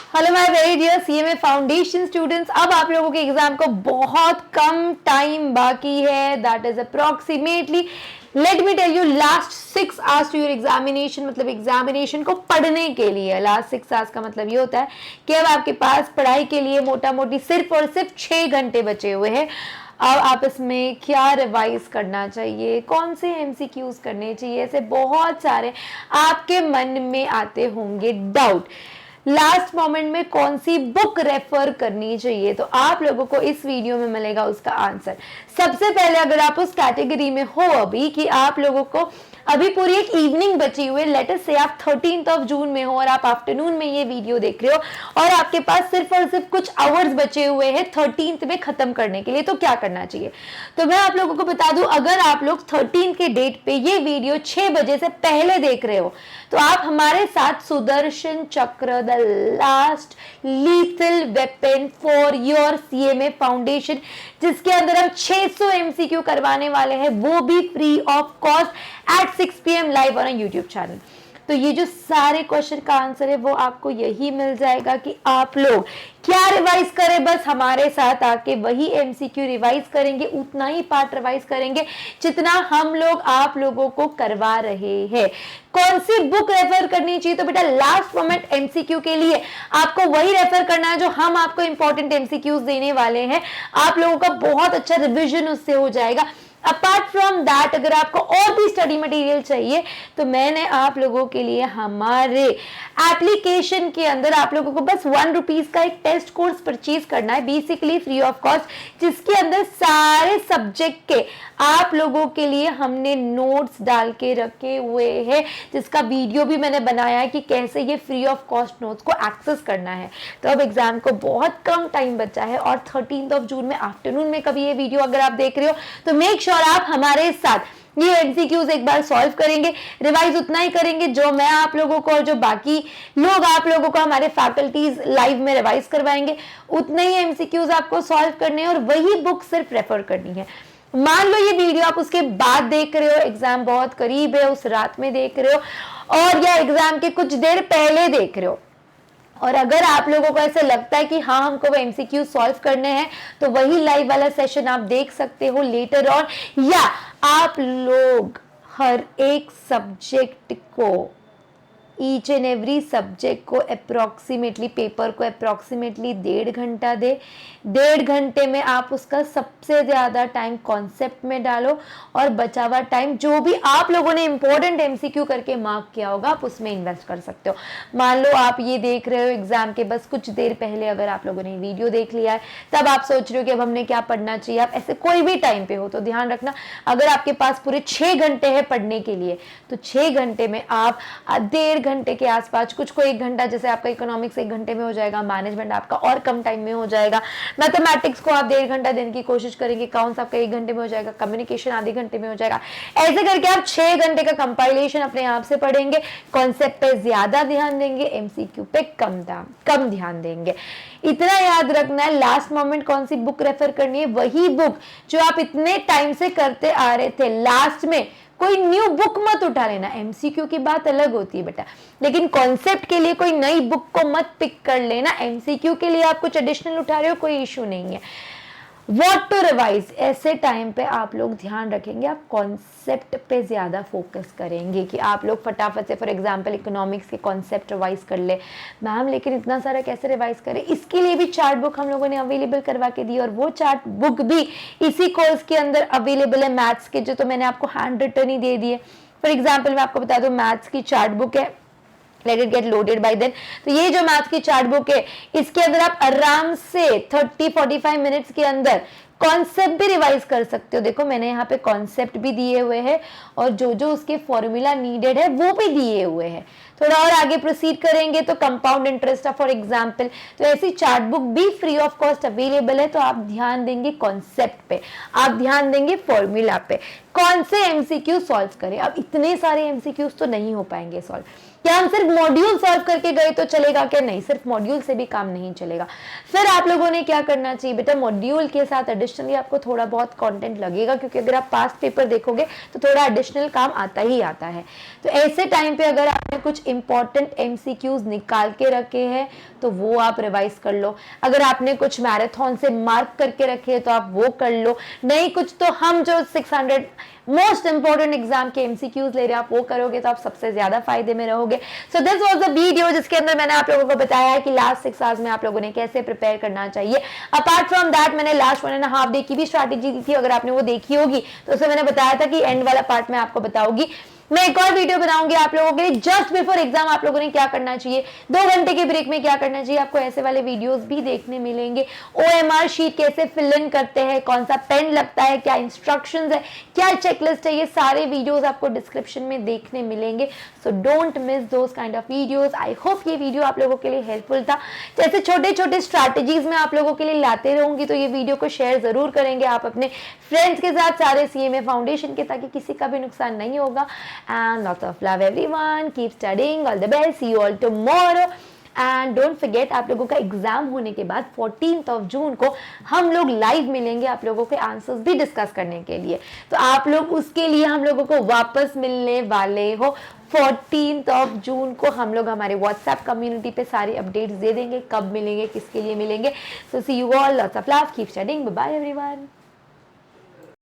Hello my very dear CMA foundation students. अब आप लोगों के एग्जाम को बहुत कम टाइम बाकी है, that is approximately let me tell you last 6 hours to your examination. मतलब एग्जामिनेशन को पढ़ने के लिए लास्ट 6 आवर्स का मतलब ये होता है कि अब आपके पास पढ़ाई के लिए मोटा मोटी सिर्फ और सिर्फ 6 घंटे बचे हुए हैं। अब आप इसमें क्या रिवाइज करना चाहिए, कौन से एमसीक्यूज करने चाहिए, ऐसे बहुत सारे आपके मन में आते होंगे डाउट। लास्ट मोमेंट में कौन सी बुक रेफर करनी चाहिए, तो आप लोगों को इस वीडियो में मिलेगा उसका आंसर। सबसे पहले अगर आप उस कैटेगरी में हो अभी कि आप लोगों को अभी पूरी एक इवनिंग बची हुई है, लेट अस से आप 13 जून में हो और आप आफ्टरनून में ये वीडियो देख रहे हो और आपके पास सिर्फ और सिर्फ कुछ आवर्स बचे हुए हैं 13 में खत्म करने के लिए, तो क्या करना चाहिए। तो मैं आप लोगों को बता दूं, अगर आप लोग 13 के डेट पे ये वीडियो 6 बजे से पहले देख रहे हो तो आप हमारे साथ सुदर्शन चक्र the last lethal weapon for your CMA foundation, जिसके अंदर हम 600 एमसीक्यू करवाने वाले हैं, वो भी free of cost at 6 PM live on YouTube channel. तो ये जो सारे क्वेश्चन का आंसर है वो आपको यही मिल जाएगा कि आप लोग क्या रिवाइज करें। बस हमारे साथ आके वही एमसीक्यू रिवाइज करेंगे, उतना ही पार्ट रिवाइज करेंगे जितना हम लोग आप लोगों को करवा रहे हैं। कौन सी बुक रेफर करनी चाहिए, तो बेटा लास्ट मोमेंट एमसीक्यू के लिए आपको वही रेफर करना है जो हम आपको इंपॉर्टेंट एमसीक्यूज देने वाले हैं। आप लोगों का बहुत अच्छा रिविजन उससे हो जाएगा। अपार्ट फ्रॉम दैट अगर आपको और भी स्टडी मटेरियल चाहिए तो मैंने आप लोगों के लिए हमारे एप्लीकेशन के अंदर आप लोगों को बस ₹1 का एक टेस्ट कोर्स परचेज करना है, बेसिकली फ्री ऑफ कॉस्ट, जिसके अंदर सारे सब्जेक्ट के आप लोगों के लिए हमने नोट्स डाल के रखे हुए हैं, जिसका वीडियो भी मैंने बनाया है कि कैसे ये फ्री ऑफ कॉस्ट नोट्स को एक्सेस करना है। तो अब एग्जाम को बहुत कम टाइम बचा है और 13 जून में आफ्टरनून में कभी ये वीडियो अगर आप देख रहे हो तो मेक श्योर आप हमारे साथ ये एमसीक्यूज एक बार सॉल्व करेंगे, रिवाइज उतना ही करेंगे जो मैं आप लोगों को और जो बाकी लोग आप लोगों को हमारे फैकल्टीज लाइव में रिवाइज करवाएंगे, उतने ही एमसीक्यूज आपको सॉल्व करने हैं और वही बुक सिर्फ रेफर करनी है। मान लो ये वीडियो आप उसके बाद देख रहे हो, एग्जाम बहुत करीब है, उस रात में देख रहे हो और या एग्जाम के कुछ देर पहले देख रहे हो, और अगर आप लोगों को ऐसे लगता है कि हाँ हमको वो एमसीक्यू सॉल्व करने हैं तो वही लाइव वाला सेशन आप देख सकते हो लेटर ऑन, या आप लोग हर एक सब्जेक्ट को ईच एंड एवरी सब्जेक्ट को अप्रॉक्सीमेटली पेपर को अप्रॉक्सीमेटली 1.5 घंटा दे। 1.5 घंटे में आप उसका सबसे ज़्यादा टाइम कॉन्सेप्ट में डालो और बचा हुआ टाइम जो भी आप लोगों ने इंपॉर्टेंट एमसीक्यू करके मार्क किया होगा आप उसमें इन्वेस्ट कर सकते हो। मान लो आप ये देख रहे हो एग्जाम के बस कुछ देर पहले अगर आप लोगों ने वीडियो देख लिया है, तब आप सोच रहे हो कि अब हमने क्या पढ़ना चाहिए। आप ऐसे कोई भी टाइम पे हो तो ध्यान रखना, अगर आपके पास पूरे 6 घंटे है पढ़ने के लिए तो 6 घंटे में आप 1.5 घंटे के आसपास, कुछ को 1 घंटा, जैसे आपका इकोनॉमिक्स 1 घंटे में हो जाएगा, मैनेजमेंट आपका और कम टाइम में हो जाएगा, मैथमेटिक्स को आप 1.5 घंटा देने की कोशिश करेंगे, अकाउंट्स आपका 1 घंटे में हो जाएगा, कम्युनिकेशन आधे घंटे में हो जाएगा। ऐसे करके आप 6 घंटे का कंपाइलेशन अपने आप से पढ़ेंगे, कॉन्सेप्ट पे ज्यादा ध्यान देंगे, एमसीक्यू पे कम ध्यान देंगे। इतना याद रखना है, लास्ट मोमेंट कौन सी बुक रेफर करनी है, वही बुक जो आप इतने टाइम से करते आ रहे थे। लास्ट में कोई न्यू बुक मत उठा लेना, एमसीक्यू की बात अलग होती है बेटा, लेकिन कॉन्सेप्ट के लिए कोई नई बुक को मत पिक कर लेना। एमसीक्यू के लिए आप कुछ एडिशनल उठा रहे हो कोई इशू नहीं है। व्हाट टू रिवाइज, ऐसे टाइम पे आप लोग ध्यान रखेंगे, आप कॉन्सेप्ट पे ज़्यादा फोकस करेंगे कि आप लोग फटाफट से फॉर एग्जांपल इकोनॉमिक्स के कॉन्सेप्ट रिवाइज कर ले। मैम लेकिन इतना सारा कैसे रिवाइज करें, इसके लिए भी चार्ट बुक हम लोगों ने अवेलेबल करवा के दी और वो चार्ट बुक भी इसी कोर्स के अंदर अवेलेबल है। मैथ्स के जो तो मैंने आपको हैंड रिटन ही दे दिए। फॉर एग्जाम्पल मैं आपको बता दूँ, मैथ्स की चार्ट बुक है, let it get loaded by then. तो ये जो मैथ की चार्ट बुक है इसके अंदर आप आराम से 30-45 मिनट्स के अंदर कॉन्सेप्ट भी रिवाइज कर सकते हो। देखो मैंने यहाँ पे कॉन्सेप्ट भी दिए हुए हैं और जो जो उसके फॉर्मूला नीडेड है वो भी दिए हुए हैं। थोड़ा और आगे प्रोसीड करेंगे तो कंपाउंड इंटरेस्ट फॉर एग्जांपल, तो ऐसी चार्ट बुक भी फ्री ऑफ कॉस्ट अवेलेबल है। तो आप ध्यान देंगे कॉन्सेप्ट पे, आप ध्यान देंगे फॉर्मूला पे, कौन से एमसीक्यू सॉल्व करें। अब इतने सारे एमसीक्यूज तो नहीं हो पाएंगे सॉल्व, क्या हम सिर्फ मॉड्यूल सॉल्व करके गए तो चलेगा क्या? नहीं, सिर्फ मॉड्यूल से भी काम नहीं चलेगा। फिर आप लोगों ने क्या करना चाहिए बेटा, मॉड्यूल के साथ एडिशनली आपको थोड़ा बहुत कंटेंट लगेगा, क्योंकि अगर आप पास्ट पेपर देखोगे तो थोड़ा एडिशनल काम आता ही आता है। तो ऐसे टाइम पे अगर आपने कुछ इंपॉर्टेंट एमसीक्यूज निकाल के रखे हैं तो वो आप रिवाइज कर लो। अगर आपने कुछ मैराथन से मार्क करके रखे हैं तो आप वो कर लो। नहीं कुछ तो हम जो 600 मोस्ट इंपॉर्टेंट एग्जाम के एमसीक्यूज ले रहे हैं आप वो करोगे तो आप सबसे ज्यादा फायदे में रहोगे। So this was the video जिसके अंदर मैंने आप लोगों को बताया है कि लास्ट 6 आवर्स में आप लोगों ने कैसे प्रिपेयर करना चाहिए। अपार्ट फ्रॉम दैट मैंने लास्ट 1.5 डे की भी स्ट्रैटेजी दी थी, अगर आपने वो देखी होगी तो उसमें मैंने बताया था कि एंड वाला पार्ट में आपको बताऊंगी। मैं एक और वीडियो बनाऊंगी आप लोगों के लिए जस्ट बिफोर एग्जाम आप लोगों ने क्या करना चाहिए, 2 घंटे के ब्रेक में क्या करना चाहिए, आपको ऐसे वाले वीडियोस भी देखने मिलेंगे। ओएमआर शीट कैसे फिल इन करते हैं, कौन सा पेन लगता है, क्या इंस्ट्रक्शंस है, क्या चेकलिस्ट है, ये सारे वीडियोस आपको डिस्क्रिप्शन में देखने मिलेंगे। So don't miss those kind of videos. I hope ये वीडियो आप लोगों के लिए हेल्पफुल था। जैसे छोटे छोटे स्ट्रैटेजीज में आप लोगों के लिए लाते रहूंगी तो ये वीडियो को शेयर जरूर करेंगे आप अपने फ्रेंड्स के साथ, सारे सीएमए फाउंडेशन के, ताकि किसी का भी नुकसान नहीं होगा। And lots of love everyone, keep studying, all the best, see you all tomorrow and don't forget आप लोगों का एग्जाम होने के बाद 14th जून को हम लोग लाइव मिलेंगे आप लोगों के आंसर्स भी डिस्कस करने के लिए। तो आप लोग उसके लिए हम लोगों को वापस मिलने वाले हो 14th जून को। हम लोग हमारे व्हाट्सएप कम्युनिटी पे सारी अपडेट्स दे देंगे, कब मिलेंगे, किसके लिए मिलेंगे। So see you all, lots of love, keep studying, bye bye everyone.